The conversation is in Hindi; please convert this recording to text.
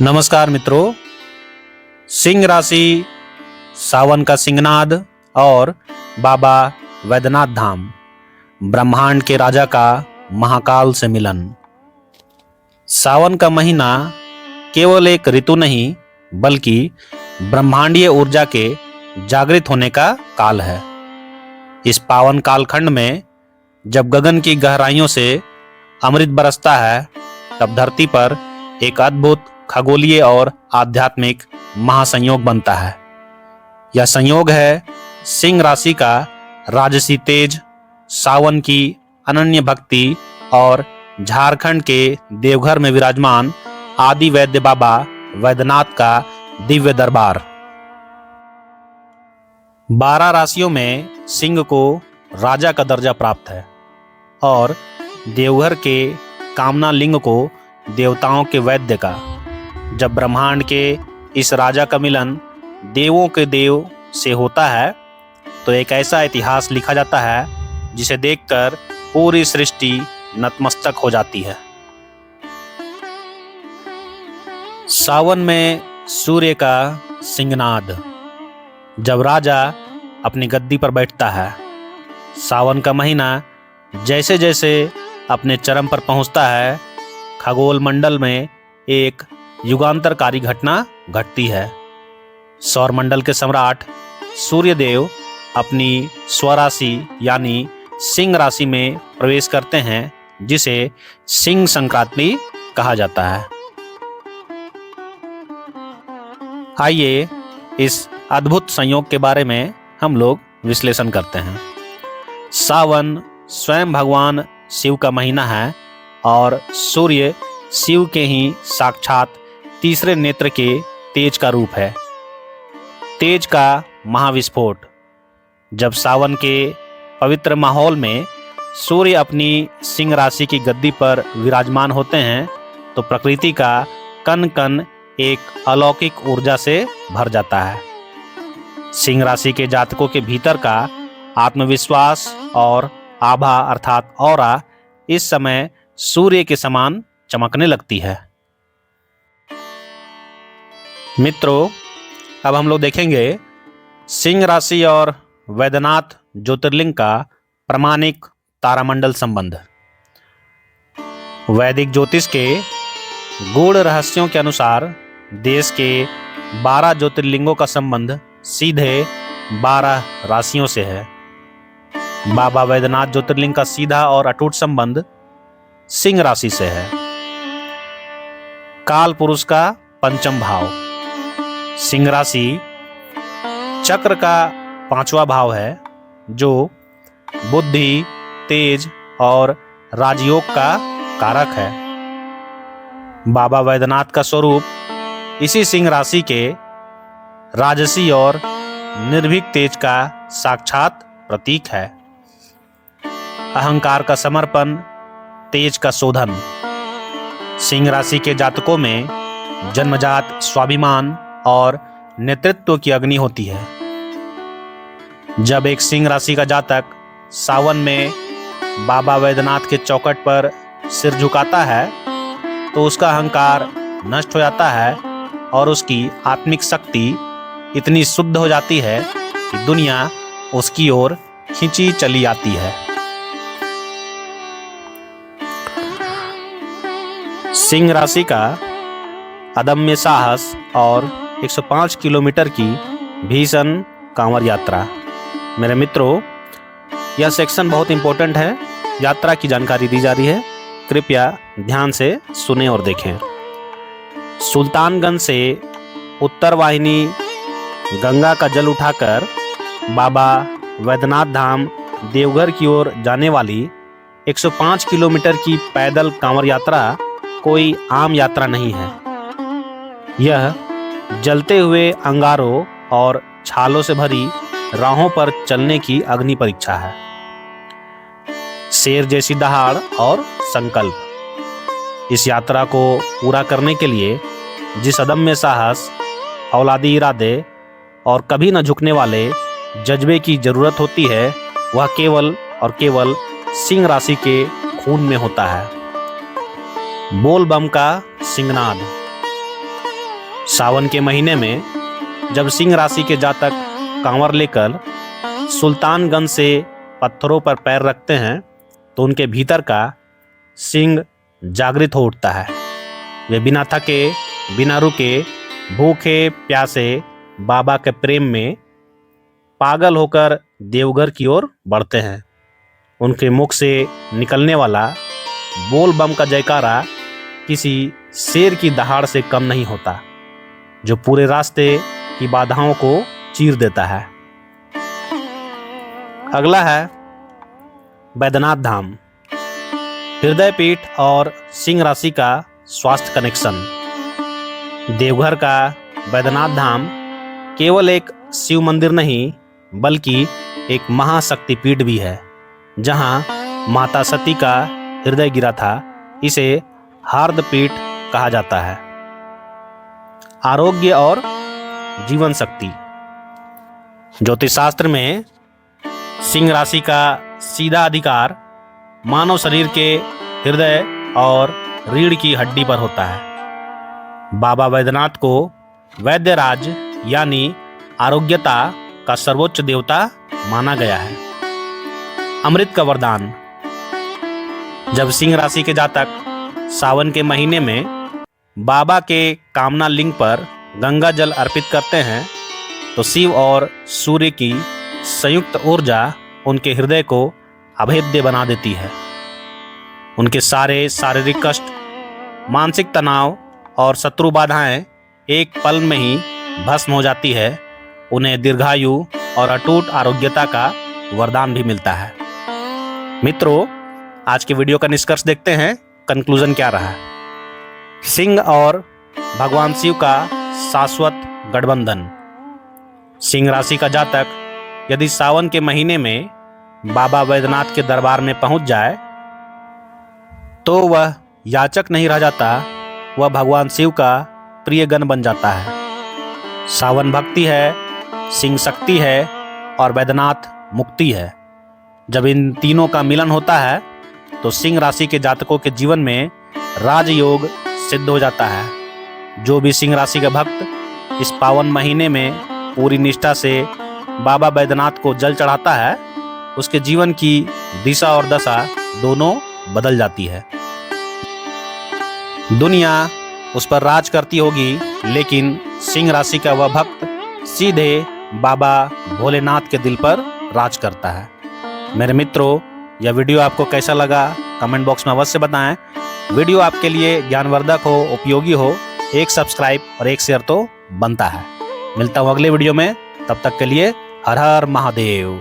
नमस्कार मित्रों। सिंह राशि, सावन का सिंहनाद और बाबा वैद्यनाथ धाम, ब्रह्मांड के राजा का महाकाल से मिलन। सावन का महीना केवल एक ऋतु नहीं बल्कि ब्रह्मांडीय ऊर्जा के जागृत होने का काल है। इस पावन कालखंड में जब गगन की गहराइयों से अमृत बरसता है, तब धरती पर एक अद्भुत खगोलीय और आध्यात्मिक महासंयोग बनता है। यह संयोग है सिंह राशि का राजसी तेज, सावन की अनन्य भक्ति और झारखंड के देवघर में विराजमान आदि वैद्य बाबा वैद्यनाथ का दिव्य दरबार। 12 राशियों में सिंह को राजा का दर्जा प्राप्त है और देवघर के कामना लिंग को देवताओं के वैद्य का। जब ब्रह्मांड के इस राजा का मिलन देवों के देव से होता है, तो एक ऐसा इतिहास लिखा जाता है जिसे देखकर पूरी सृष्टि नतमस्तक हो जाती है। सावन में सूर्य का सिंहनाद। जब राजा अपनी गद्दी पर बैठता है, सावन का महीना जैसे जैसे अपने चरम पर पहुंचता है, खगोल मंडल में एक युगांतरकारी घटना घटती है। सौर मंडल के सम्राट सूर्यदेव अपनी स्वराशि यानी सिंह राशि में प्रवेश करते हैं, जिसे सिंह संक्रांति कहा जाता है। आइए इस अद्भुत संयोग के बारे में हम लोग विश्लेषण करते हैं। सावन स्वयं भगवान शिव का महीना है और सूर्य शिव के ही साक्षात तीसरे नेत्र के तेज का रूप है। तेज का महाविस्फोट। जब सावन के पवित्र माहौल में सूर्य अपनी सिंह राशि की गद्दी पर विराजमान होते हैं, तो प्रकृति का कण कण एक अलौकिक ऊर्जा से भर जाता है। सिंह राशि के जातकों के भीतर का आत्मविश्वास और आभा अर्थात ऑरा इस समय सूर्य के समान चमकने लगती है। मित्रों, अब हम लोग देखेंगे सिंह राशि और वैद्यनाथ ज्योतिर्लिंग का प्रामाणिक तारामंडल संबंध। वैदिक ज्योतिष के गूढ़ रहस्यों के अनुसार देश के 12 ज्योतिर्लिंगों का संबंध सीधे 12 राशियों से है। बाबा वैद्यनाथ ज्योतिर्लिंग का सीधा और अटूट संबंध सिंह राशि से है। काल पुरुष का पंचम भाव। सिंह राशि चक्र का 5वां भाव है, जो बुद्धि, तेज और राजयोग का कारक है। बाबा वैद्यनाथ का स्वरूप इसी सिंह राशि के राजसी और निर्भीक तेज का साक्षात प्रतीक है। अहंकार का समर्पण, तेज का शोधन। सिंह राशि के जातकों में जन्मजात स्वाभिमान और नेतृत्व की अग्नि होती है। जब एक सिंह राशि का जातक सावन में बाबा वैद्यनाथ के चौखट पर सिर झुकाता है, तो उसका अहंकार नष्ट हो जाता है और उसकी आत्मिक शक्ति इतनी शुद्ध हो जाती है कि दुनिया उसकी ओर खींची चली आती है। सिंह राशि का अदम्य साहस और 105 किलोमीटर की भीषण कांवड़ यात्रा। मेरे मित्रों, यह सेक्शन बहुत इंपॉर्टेंट है। यात्रा की जानकारी दी जा रही है, कृपया ध्यान से सुने और देखें। सुल्तानगंज से उत्तर वाहिनी गंगा का जल उठाकर बाबा वैद्यनाथ धाम देवघर की ओर जाने वाली 105 किलोमीटर की पैदल कांवड़ यात्रा कोई आम यात्रा नहीं है। यह जलते हुए अंगारों और छालों से भरी राहों पर चलने की अग्नि परीक्षा है। शेर जैसी दहाड़ और संकल्प। इस यात्रा को पूरा करने के लिए जिस अदम्य साहस, औलादी इरादे और कभी न झुकने वाले जज्बे की जरूरत होती है, वह केवल और केवल सिंह राशि के खून में होता है। बोल बम का सिंहनाद। सावन के महीने में जब सिंह राशि के जातक कांवर लेकर सुल्तानगंज से पत्थरों पर पैर रखते हैं तो उनके भीतर का सिंह जागृत हो उठता है। वे बिना थके बिना रुके भूखे प्यासे बाबा के प्रेम में पागल होकर देवघर की ओर बढ़ते हैं। उनके मुख से निकलने वाला बोल बम का जयकारा किसी शेर की दहाड़ से कम नहीं होता, जो पूरे रास्ते की बाधाओं को चीर देता है। अगला है बैद्यनाथ धाम। हृदय पीठ और सिंह राशि का स्वास्थ्य कनेक्शन। देवघर का बैद्यनाथ धाम केवल एक शिव मंदिर नहीं बल्कि एक महाशक्तिपीठ भी है, जहां माता सती का हृदय गिरा था। इसे हार्दपीठ कहा जाता है। आरोग्य और जीवन शक्ति। ज्योतिष शास्त्र में सिंह राशि का सीधा अधिकार मानव शरीर के हृदय और रीढ़ की हड्डी पर होता है। बाबा बैद्यनाथ को वैद्यराज यानी आरोग्यता का सर्वोच्च देवता माना गया है। अमृत का वरदान। जब सिंह राशि के जातक सावन के महीने में बाबा के कामना लिंग पर गंगा जल अर्पित करते हैं तो शिव और सूर्य की संयुक्त ऊर्जा उनके हृदय को अभेद्य बना देती है। उनके सारे शारीरिक कष्ट, मानसिक तनाव और शत्रु बाधाएं एक पल में ही भस्म हो जाती है। उन्हें दीर्घायु और अटूट आरोग्यता का वरदान भी मिलता है। मित्रों, आज के वीडियो का निष्कर्ष देखते हैं। कंक्लूजन क्या रहा? सिंह और भगवान शिव का शाश्वत गठबंधन। सिंह राशि का जातक यदि सावन के महीने में बाबा बैद्यनाथ के दरबार में पहुंच जाए तो वह याचक नहीं रह जाता, वह भगवान शिव का प्रिय गण बन जाता है। सावन भक्ति है, सिंह शक्ति है और बैद्यनाथ मुक्ति है। जब इन तीनों का मिलन होता है तो सिंह राशि के जातकों के जीवन में राजयोग सिद्ध हो जाता है। जो भी सिंह राशि का भक्त इस पावन महीने में पूरी निष्ठा से बाबा बैद्यनाथ को जल चढ़ाता है, उसके जीवन की दिशा और दशा दोनों बदल जाती है। दुनिया उस पर राज करती होगी, लेकिन सिंह राशि का वह भक्त सीधे बाबा भोलेनाथ के दिल पर राज करता है। मेरे मित्रों, यह वीडियो आपको कैसा लगा कमेंट बॉक्स में अवश्य बताएं। वीडियो आपके लिए ज्ञानवर्धक हो, उपयोगी हो, एक सब्सक्राइब और एक शेयर तो बनता है। मिलता हूँ अगले वीडियो में, तब तक के लिए हर हर महादेव।